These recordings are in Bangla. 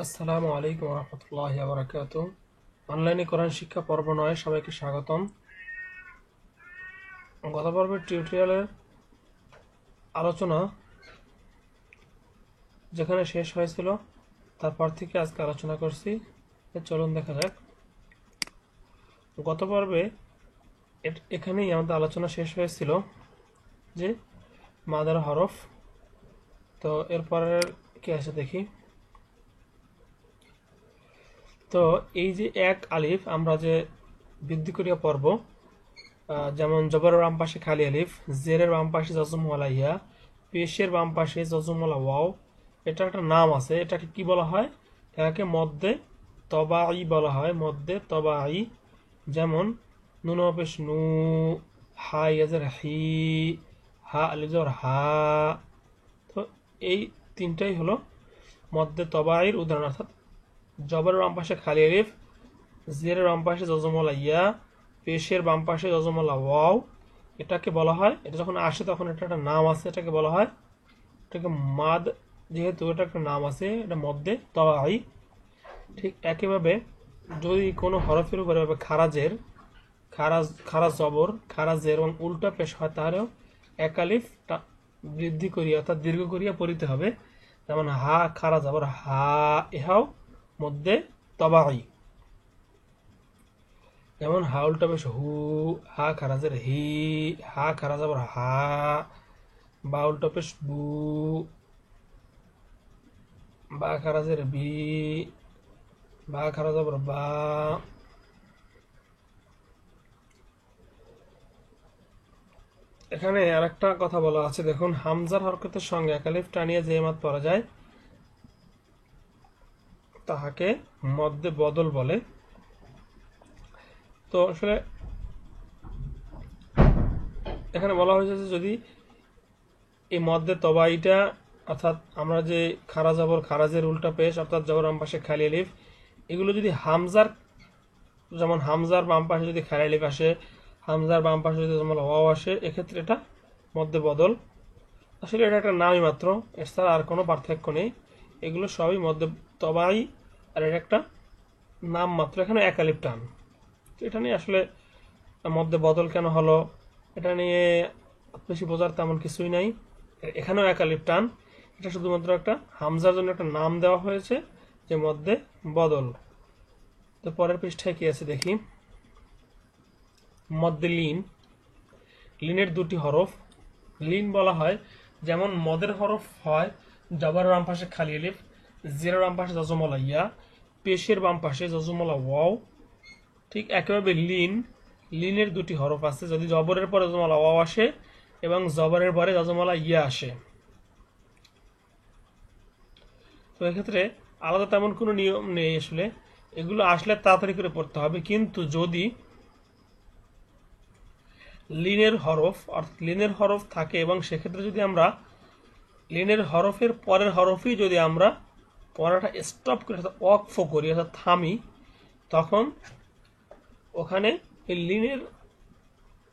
আসসালামু আলাইকুম রহমতুল্লাহি ওয়া বারাকাতুহু। অনলাইনে কোরআন শিক্ষা পর্ব 9 সবাইকে স্বাগতম। গত পর্বের টিউটোরিয়ালের আলোচনা যেখানে শেষ হয়েছিল তারপর থেকে আজকে আলোচনা করছি। চলুন দেখা যাক। গত পর্বে এখানেই আমাদের আলোচনা শেষ হয়েছিল যে মাদার হরফ। তো এরপরের কি আছে দেখি। তো এই যে এক আলিফ আমরা যে বৃদ্ধি করিয়া পর্ব, যেমন জবরের বাম পাশে খালি আলিফ, জেরের বাম পাশে জজমওয়ালা ইয়া, পেশের বাম পাশে জজমওয়ালা ওয়াও, এটা একটা নাম আছে। এটাকে কি বলা হয়? এটাকে মদ্দে তবাই বলা হয়। মদ্দে তবাই। যেমন নুন পেশ নু, হা ইয়াজের হি, হা আলিজর হা। তো এই তিনটাই হলো মদ্দে তবাইয়ের উদাহরণ। অর্থাৎ জবরের বাম পাশে খালি আলিফ, জেরের বাম পাশে জজমওয়ালা ইয়া, পেশের বাম পাশে জজমওয়ালা ওয়াও, এটাকে বলা হয়, এটা যখন আসে তখন এটা একটা নাম আছে, এটাকে বলা হয়, এটাকে মাদ, যেহেতু এটা একটা নাম আছে, এটা মধ্যে তবাই। ঠিক একইভাবে যদি কোনো হরফের উপরে খারাজের, খারাজ জবর, খারাজের এবং উল্টা পেশ হয়, তাহলেও একালিফ বৃদ্ধি করিয়া অর্থাৎ দীর্ঘ করিয়া পড়িতে হবে। যেমন হা খারা জবর হা, ইহাও মধ্যে তবাই। যেমন হা উল্টা পেশ হু, হা খারাজের হি, হা খারা যাবর হা, বা উল্টা পেশ বু, বা খারাজের বি, বা খারা যাবর বা। এখানে আরেকটা কথা বলা আছে, দেখুন হামজার হরকতের সঙ্গে একালিফ টানিয়ে যে মাত পড়া যায় তাহাকে মধ্যে বদল বলে। তো আসলে এখানে বলা হয়েছে যে যদি এই মধ্যে তবাইটা, অর্থাৎ আমরা যে খারা জবর, খারাজের উল্টা পেশ অর্থাৎ জবর বাম পাশে খালি আলিফ, এগুলো যদি হামজার, যেমন হামজার বাম পাশে যদি খালি আলিফ আসে, হামজার বাম পাশে যদি ওয়াও আসে, এক্ষেত্রে এটা মধ্যে বদল। আসলে এটা একটা নামই মাত্র, এছাড়া আর কোনো পার্থক্য নেই। এগুলো সবই মধ্যে তবাই, আর এটা একটা নাম মাত্র। এখানে এক আলিফ টান। এটা নিয়ে আসলে মধ্যে বদল কেন হলো, এটা নিয়ে বেশি বোঝার তেমন কিছুই নাই। এখানেও এক আলিফ টান, এটা শুধুমাত্র একটা হামজার জন্য একটা নাম দেওয়া হয়েছে যে মধ্যে বদল। তো পরের পৃষ্ঠায় কি আছে দেখি। মধ্যে লিন, লিনের দুটি হরফ লিন বলা হয়। যেমন মদের হরফ হয় জবরের বাম পাশে খালি আলিফ, জেরের বাম পাশে জজমওয়ালা ইয়া, পেশের বাম পাশে জজমওয়ালা ওয়াও। ঠিক একইভাবে লিন, লিনের দুটি হরফ আছে। যদি জবরের পরে জজমওয়ালা ওয়াও আসে এবং জবরের পরে জজমওয়ালা ইয়া আসে, তো এক্ষেত্রে আলাদা তেমন কোনো নিয়ম নেই। আসলে এগুলো আসলে তাড়াতাড়ি করে পড়তে হবে। কিন্তু যদি লিনের হরফ, অর্থাৎ লিনের হরফ থাকে এবং সেক্ষেত্রে যদি আমরা লিনের হরফের পরের হরফই যদি আমরা পড়াটা স্টপ করে অর্থাৎ ওয়াকফ করি অর্থাৎ থামি, তখন ওখানে এই লিনের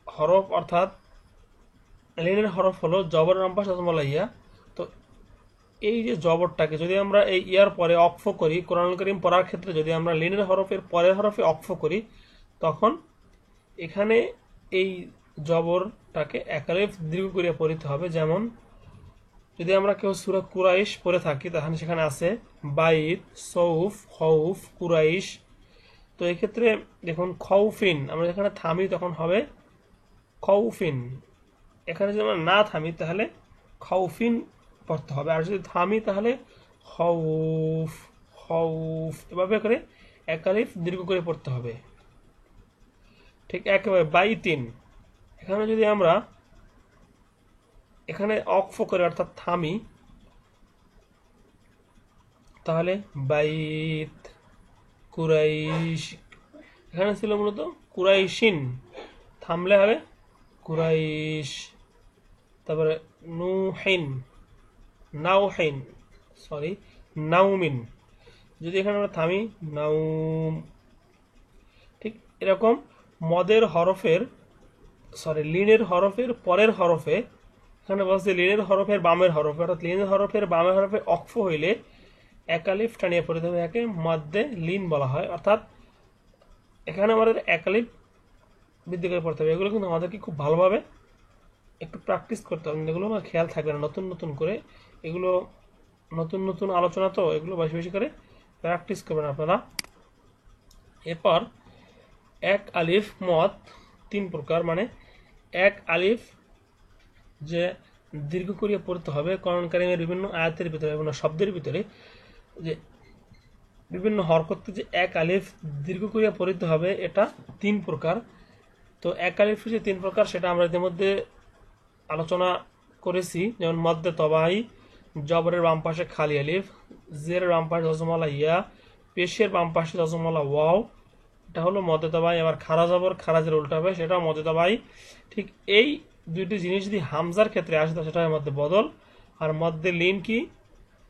হরফ, অর্থাৎ লিনের হরফ হলো জবর বাম পাশে জজমওয়ালা ইয়া। তো এই যে জবরটাকে যদি আমরা এই ইয়ার পরে অক্ফ করি, কোরআনুল কারীম পড়ার ক্ষেত্রে যদি আমরা লিনের হরফের পরের হরফে অক্ফ করি, তখন এখানে এই জবরটাকে একালিফ দীর্ঘ করিয়া পড়িতে হবে। যেমন যদি আমরা কেউ সূরা কুরাইশ পড়ে থাকি, তাহলে সেখানে আছে বাইত, সৌফ, খৌফ, কুরাইশ। তো এক্ষেত্রে দেখুন খৌফিন, আমরা যেখানে থামি তখন হবে খৌফিন। এখানে যদি আমরা না থামি তাহলে খৌফিন পড়তে হবে, আর যদি থামি তাহলে খৌফ, খৌফ, এভাবে করে একালিফ দীর্ঘ করে পড়তে হবে। ঠিক একেবারে বাইতিন, এখানে যদি আমরা এখানে অক্ফ করে অর্থাৎ থামি, তাহলে বাইত, কুরাইশ। এখানে ছিল মূলত কুরাইশিন, থামলে হবে কুরাইশ। তারপরে নুহিন, নাউহিন, সরি নাউমিন, যদি এখানে আমরা থামি নাউম। ঠিক এরকম মদের হরফের, সরি লিনের হরফের পরের হরফে, এখানে বলছে লিনের হরফের বামের হরফে, অর্থাৎ লিনের হরফের বামের হরফে অক্ফ হইলে এক আলিফ টানিয়ে পড়তে হবে, একে মধ্যে লিন বলা হয়। অর্থাৎ এখানে আমাদের এক আলিফ বৃদ্ধি করে পড়তে হবে। এগুলো কিন্তু আমাদেরকে খুব ভালোভাবে একটু প্র্যাকটিস করতে হবে, এগুলো আমার খেয়াল থাকবে না নতুন নতুন করে। এগুলো নতুন নতুন আলোচনা, তো এগুলো বেশি বেশি করে প্র্যাকটিস করবেন আপনারা। এরপর এক আলিফ মদ 3 প্রকার, মানে এক আলিফ যে দীর্ঘ করিয়ে পড়তে হবে কোরআন কারীমের বিভিন্ন আয়াতের ভিতরে, বিভিন্ন শব্দের ভিতরে যে বিভিন্ন হরকতকে যে এক আলিফ দীর্ঘ করিয়া পড়তে হবে, এটা 3 প্রকার। তো এক আলিফ যে 3 প্রকার সেটা আমরা ইতিমধ্যে আলোচনা করেছি। যেমন মদ্দে তবাই, জবরের বাম পাশে খালি আলিফ, জেরের বাম পাশে জজমালা ইয়া, পেশের বাম পাশে জজমালা ওয়াও, এটা হলো মদ্দে তবাই। আবার খারা জবর খারাজের উল্টা হবে, সেটাও মদ্দে তবাই। ঠিক এই দুইটি জিনিস যদি হামজার ক্ষেত্রে আসে সেটা হয় মধ্যে বদল। আর মধ্যে লিন কি,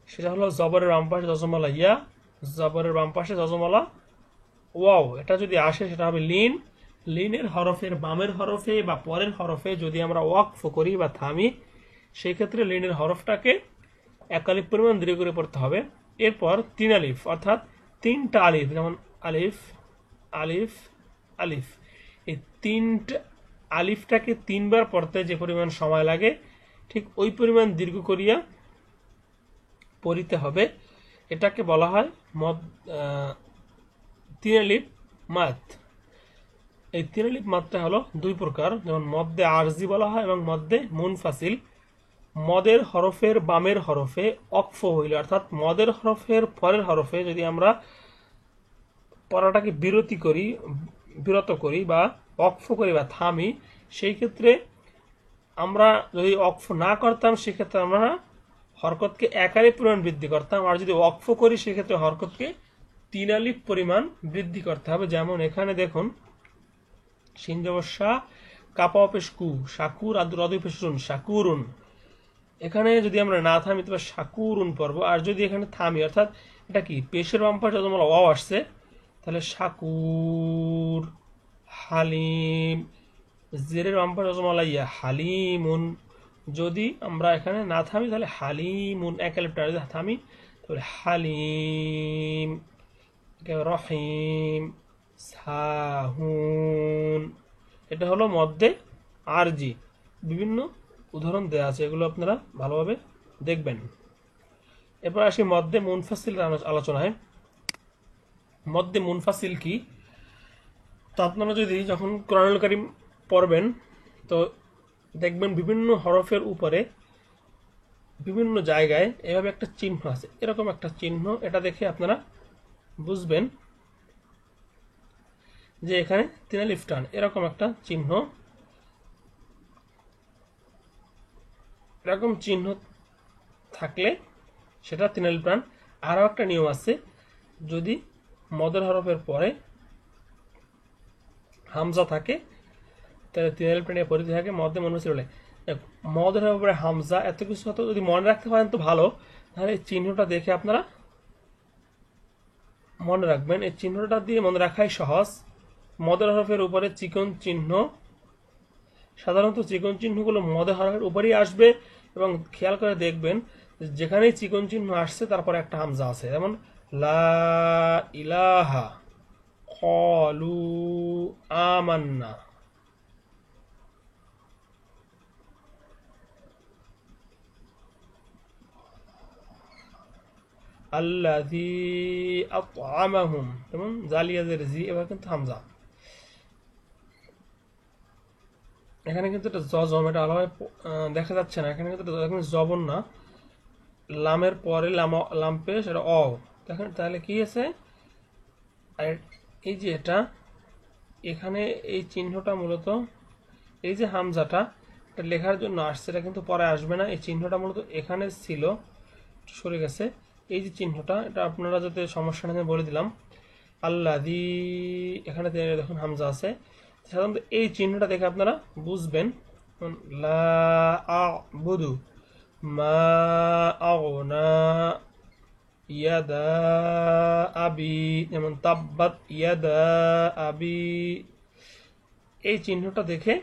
সেটা হলো জবরের বাম পাশে জজমালা ইয়া, জবরের বাম পাশে জজমালা ওয়াও, এটা যদি আসে সেটা হবে লিন। লিনের হরফের বামের হরফে বা পরের হরফে যদি আমরা ওয়াকফ করি বা থামি, সেই ক্ষেত্রে লিনের হরফটাকে এক আলিফ পরিমাণ দীর্ঘ করে পড়তে হবে। এরপর 3 আলিফ, অর্থাৎ 3টা আলিফ, যেমন আলিফ আলিফ আলিফ, এই 3টা আলিফটাকে 3 বার পড়তে যে পরিমাণ সময় লাগে ঠিক ওই পরিমাণ দীর্ঘ করিয়া পড়িতে হবে। এটাকে বলা হয় 3 আলিফ মাদ। এই 3 আলিফ মাদটা হলো 2 প্রকার, যেমন মদ্দে আরজি বলা হয় এবং মদ্দে মুনফাসিল। মদের হরফের বামের হরফে অক্ফ হইলে, অর্থাৎ মদের হরফের পরের হরফে যদি আমরা পড়াটাকে বিরত করি বা অক্ফ করি বা থামি, সেই ক্ষেত্রে আমরা যদি অক্ফ না করতাম সেক্ষেত্রে আমরা হরকতকে 1 আলিফ পরিমাণ বৃদ্ধি করতাম, আর যদি অক্ফ করি সেক্ষেত্রে হরকতকে 3 আলিফ পরিমাণ বৃদ্ধি করতে হবে। যেমন এখানে দেখুন, শিন জবর শা, কাপা অপেশ কু, শাকুর আদুর অদুপেশুন শাকুরুন। এখানে যদি আমরা না থামি তবে শাকুরুন পড়বো, আর যদি এখানে থামি, অর্থাৎ এটা কি পেশের বাম পাশে যত আমরা ওয়াও আসছে, তাহলে শাকুর, হালিম, জেরের বাম পাশে যত আমরা ইয়া হালিমুন। যদি আমরা এখানে না থামি তাহলে হালিমুন, এক আলিফ টানে থামি তাহলে হালিম, রহিম, সাহুন। এটা হলো মধ্যে আরজি। বিভিন্ন উদাহরণ দেওয়া আছে, এগুলো আপনারা ভালোভাবে দেখবেন। এরপর আসি মধ্যে মুনফাসিল আলোচনায়। মধ্যে মুনফাসিল কি, তো আপনারা যদি যখন কোরআনুল কারীম পড়বেন তো দেখবেন বিভিন্ন হরফের উপরে বিভিন্ন জায়গায় এভাবে একটা চিহ্ন আছে, এরকম একটা চিহ্ন। এটা দেখে আপনারা বুঝবেন যে এখানে 3 আলিফ টান, এরকম একটা চিহ্ন। এরকম চিহ্ন থাকলে সেটা 3 আলিফ টান। আরও একটা নিয়ম আছে, যদি মদের হরফের পরে হামজা থাকে তাহলে 3 আলিফ টানিয়ে পড়তে থাকে মধ্যে মুনফাসিল বলে। মদের হরফের পরে হামজা, এত কিছু হয়তো যদি মনে রাখতে পারেন তো ভালো, তাহলে এই চিহ্নটা দেখে আপনারা মনে রাখবেন। এই চিহ্নটা দিয়ে মনে রাখাই সহজ। মদের হরফের উপরে চিকন চিহ্ন, সাধারণত চিকন চিহ্নগুলো মদের হরফের উপরেই আসবে, এবং খেয়াল করে দেখবেন যেখানেই চিকন চিহ্ন আসছে তারপরে একটা হামজা আছে। যেমন লা ইলাহা, ক্বালু আমান্না। আল্লাযী আত'আমাহুম, যেমন জালিয়াজের জি, এবার কিন্তু হামজা। এখানে কিন্তু এটা জজম, এটা আলাদা দেখা যাচ্ছে না, এখানে কিন্তু এখানে জবর না, লামের পরে লাম পেশ, এটা অ। দেখেন তাহলে কি আছে, আর এই যে এটা এখানে এই চিহ্নটা মূলত এই যে হামজাটা এটা লেখার জন্য আসছে, এটা কিন্তু পরে আসবে না। এই চিহ্নটা মূলত এখানে ছিল, সরে গেছে। এই যে চিহ্নটা, এটা আপনারা যাতে সমস্যা নেই বলে দিলাম। আল্লাযী, এখানে দেখুন হামজা আছে। সাধারণত এই চিহ্নটা দেখে আপনারা বুঝবেন। লা আ'বুদু মা আগনা ইয়াদা আবি, যেমন তাব্বাত ইয়াদা আবি। এই চিহ্নটা দেখে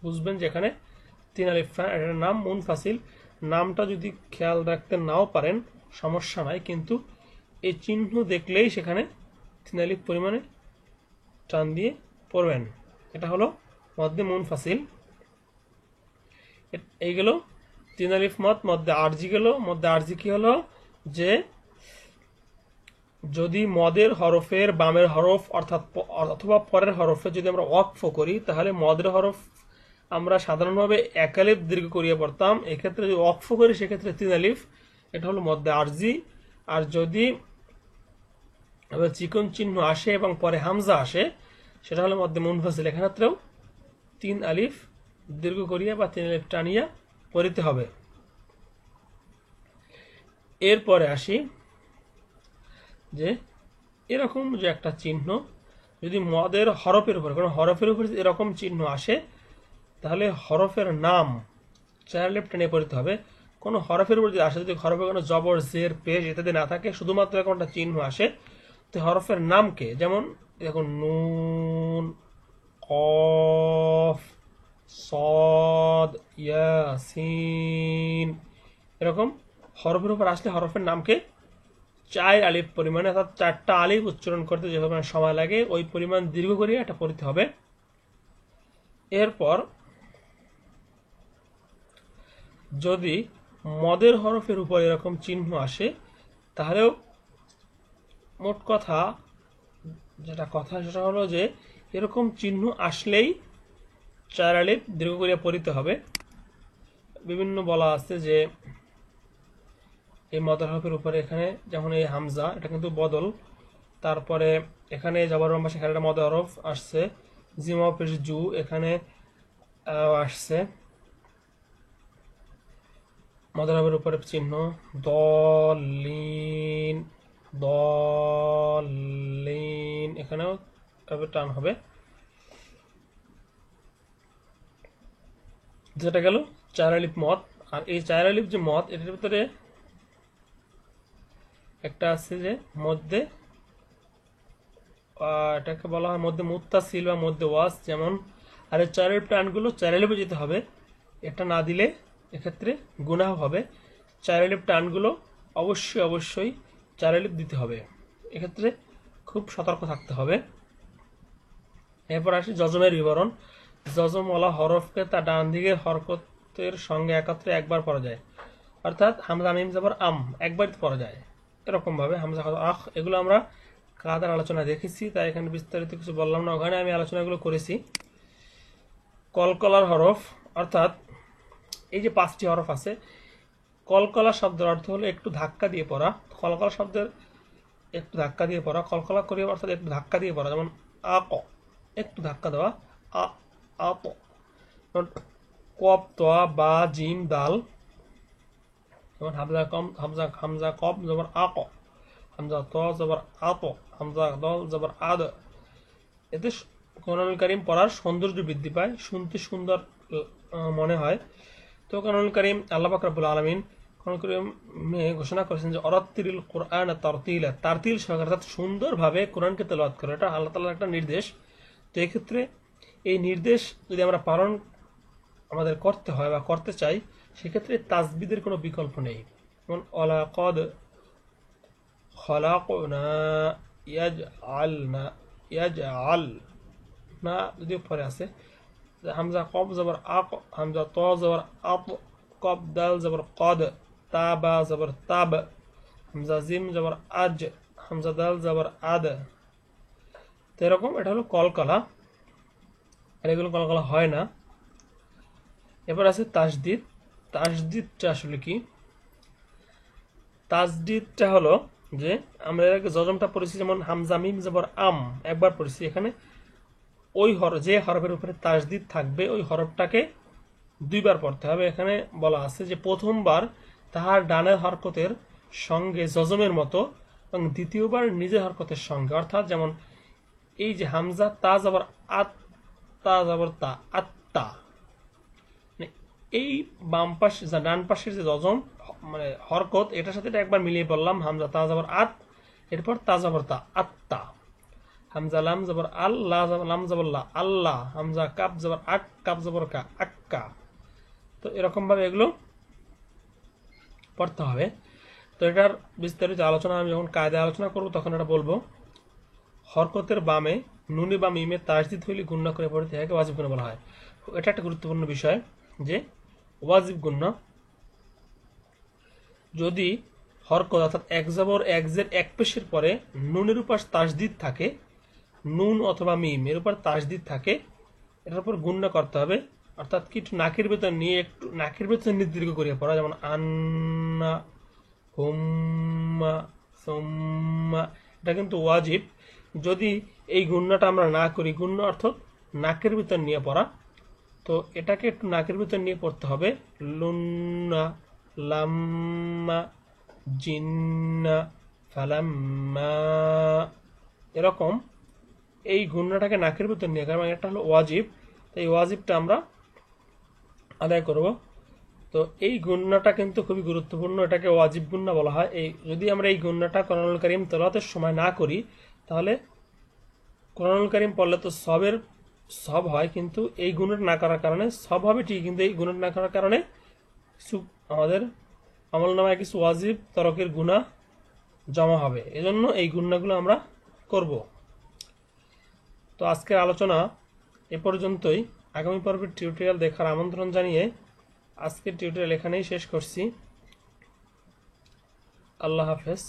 বুঝবেন যে এখানে 3 আলিফ টান। এটার নাম মুনফাসিল। নামটা যদি খেয়াল রাখতে নাও পারেন সমস্যা নাই, কিন্তু এই চিহ্ন দেখলেই সেখানে 3 আলিফ পরিমাণে টান দিয়ে পড়বেন। এটা হলো মদ্দে মুনফাসিল। এই গেল 3 আলিফ মদ। মদ্দে আরজি গেল। মদ্দে আরজি কি হলো, যে যদি মদের হরফের বামের হরফ অর্থাৎ অথবা পরের হরফে যদি আমরা ওয়াকফ করি, তাহলে মদের হরফ আমরা সাধারণভাবে 1 আলিফ দীর্ঘ করিয়ে পড়তাম। এক্ষেত্রে যদি ওয়াকফ করি সেক্ষেত্রে 3 আলিফ, এটা হলো মদ্দে আরজি। আর যদি চিকন চিহ্ন আসে এবং পরে হামজা আসে, সেটা হলো মদ্দে মুনফাসিল। এক্ষেত্রেও 3 আলিফ দীর্ঘ করিয়া বা 3 আলিফ টানিয়া পড়িতে হবে। এরপরে আসি যে এরকম যে একটা চিহ্ন যদি মদের হরফের উপর, কোনো হরফের উপর এরকম চিহ্ন আসে, তাহলে হরফের নাম 4 আলিফ টেনে পড়িতে হবে। কোনো হরফের উপর যদি আসে, যদি হরফে কোনো জবর, জের, পেশ ইত্যাদি না থাকে, শুধুমাত্র এরকম একটা চিহ্ন আসে, তো হরফের নামকে, যেমন দেখুন নুন, কফ, সদ, ইয়াসিন, এরকম হরফের উপর আসলে হরফের নামকে 4 আলিফ পরিমাণে, অর্থাৎ 4টা আলিফ উচ্চারণ করতে যে পরিমাণ সময় লাগে ওই পরিমাণ দীর্ঘ করে এটা পড়তে হবে। এরপর যদি মদের হরফের উপর এরকম চিহ্ন আসে, তাহলেও মোট কথা সেটা হলো যে এরকম চিহ্ন আসলেই 4 আলিফ দীর্ঘ করে পড়িতে হবে। বিভিন্ন বলা আছে যে এই মদের হরফের উপরে এখানে যেমন এই হামজা, এটা কিন্তু বদল, তারপরে এখানে জবর বাম পাশে একটা মদের হরফ আসছে, জিম পেশ জু এখানে আসছে মদের হরফের উপরে চিহ্ন, দলিন, দলিন, এখানেও টান হবে। যেটা গেল 4 আলিফ মদ। আর এই 4 আলিফ যে মদ, এটার ভিতরে একটা আছে যে মধ্যে, এটাকে বলা হয় মধ্যে মুত্তাসিল বা মধ্যে ওয়াজ, যেমন আর এই 4 আলিফ টানগুলো 4 আলিফে যেতে হবে। এটা না দিলে এক্ষেত্রে গুনাহ হবে। 4 আলিফ টানগুলো অবশ্যই 4 আলিফ দিতে হবে। এক্ষেত্রে খুব সতর্ক থাকতে হবে। এরপর আসি জজমের বিবরণ। জজমওয়ালা হরফকে তার ডান দিকের হরকতের সঙ্গে একত্রে একবার পড়া যায়, অর্থাৎ হামজা মিম জবর আম একবার পড়া যায়। এরকম ভাবে হামজা আখ, এগুলো আমরা কাদার আলোচনা দেখেছি, তাই এখানে বিস্তারিত কিছু বললাম না, ওখানে আমি আলোচনাগুলো করেছি। কলকলার হরফ, অর্থাৎ এই যে 5টি হরফ আছে, কলকলা শব্দের অর্থ হলো একটু ধাক্কা দিয়ে পড়া। কলকলা শব্দের একটু ধাক্কা দিয়ে পড়া, কলকলা করিয়া অর্থাৎ একটু ধাক্কা দিয়ে পড়া, যেমন আক, একটু ধাক্কা দেওয়া, আ আপ, কপ, তোয়া, বা, জিম, দাল, যেমন হামজা কব জবর আক, হামজা ত জবর আত, হামজা দল জবর আদ। এতে কোরআনুল কারীম পড়ার সৌন্দর্য বৃদ্ধি পায়, শুনতে সুন্দর মনে হয়। তো কোরআনুল কারীম আল্লাহ পাক রব্বুল আলামিন কোরআনুল কারীমে ঘোষণা করেছেন যে অরাত্তিরিল কোরআন তারতিলা, তারতিল সহকারে, অর্থাৎ সুন্দরভাবে কোরআনকে তেলাওয়াত করে। এটা আল্লাহ তাআলার একটা নির্দেশ। তো এক্ষেত্রে এই নির্দেশ যদি আমরা পালন আমাদের করতে হয় বা করতে চাই, সেক্ষেত্রে তাসবিদের কোনো বিকল্প নেই। যেমন ওয়ালাকাদ খালাকনা, ইয়াজআল না যদিও পরে আছে, হামজা কব জবর আক, হামজা ত জবর আত, কব দাল জবর কদ, তা বা জবর তাব, হামজা জিম জবর আজ, হামজা দাল জবর আদ। তো এরকম এটা হলো কলকলা, আর এগুলো কলকলা হয় না। এবার আছে তাসদিদ। তাসদিদটা আসলে কি? তাসদিদটা হলো যে আমরা জজমটা পড়েছি, যেমন হামজা মিম জবর আম একবার পড়েছি, এখানে ওই যে হরফের উপরে তাসদিদ থাকবে ওই হরফটাকে 2 বার পড়তে হবে। এখানে বলা আছে যে প্রথমবার তাহার ডানের হরকতের সঙ্গে জজমের মতো এবং দ্বিতীয়বার নিজের হরকতের সঙ্গে, অর্থাৎ যেমন এই যে হামজা তা জবর আত, তা জবর তা, আত্তা, এই বাম পাশে ডান পাশের যে জজম মানে হরকত, এটার সাথে এটা একবার মিলিয়ে বললাম, হামজা তা জবর আত, এরপর তা জবর তা, আত্তা, হামজা লাম জবর আল, লাম জবর লা, আল্লাহ, হামজা কাপ জবর আক, কাপ জবর কা, আক্কা। তো এরকম ভাবে এগুলো পড়তে হবে। তো এটার বিস্তারিত আলোচনা আমি যখন কায়দায় আলোচনা করব তখন এটা বলবো। হরকতের বামে নুনে বা মিমে তাসদিদ হইলে গুণনা করে পড়তে থাকে ওয়াজিব গুণা বলা হয়। এটা একটা গুরুত্বপূর্ণ বিষয় যে ওয়াজিব গুণনা যদি হরকত অর্থাৎ এক জবর এক জের এক পেশের পরে নুনের উপর তাসদিদ থাকে, নুন অথবা মিম এর উপর তাসদিদ থাকে, এটার উপর গুণনা করতে হবে। অর্থাৎ কি একটু নাকের ভেতর নিয়ে একটু নাকের ভেতর নির্দীর্ঘ করিয়া পড়া, যেমন আন্না, হুম্মা, সুম্মা, এটা কিন্তু ওয়াজিব। যদি এই গুণনাটা আমরা না করি, গুণনা অর্থাৎ নাকের ভিতর নিয়ে পড়া, তো এটাকে একটু নাকের ভিতর নিয়ে পড়তে হবে। লুন্না, লাম্মা, জিন্না, ফালাম্মা, এরকম এই গুণনাটাকে নাকের ভিতর নিয়ে, কারণ এটা হলো ওয়াজিব, এই ওয়াজিবটা আমরা আদায় করব। তো এই গুণনাটা কিন্তু খুবই গুরুত্বপূর্ণ, এটাকে ওয়াজিব গুণনা বলা হয়। এই যদি আমরা এই গুণনাটা কোরআনুল কারীম তেলাওয়াতের সময় না করি, তাহলে কোরআনুল কারীম পড়লে তো সব হয়, কিন্তু এই গুণনা না করার কারণে সব হবে ঠিক, কিন্তু এই গুণনা না করার কারণে কিছু আমাদের আমলনামায় কিছু ওয়াজিব তরকের গুনাহ জমা হবে। এজন্য এই গুণনাগুলো আমরা করব। তো আজকের আলোচনা এ পর্যন্তই। আগামী পর্বের টিউটোরিয়াল দেখার আমন্ত্রণ জানিয়ে আজকের টিউটোরিয়াল এখানেই শেষ করছি। আল্লাহ হাফেজ।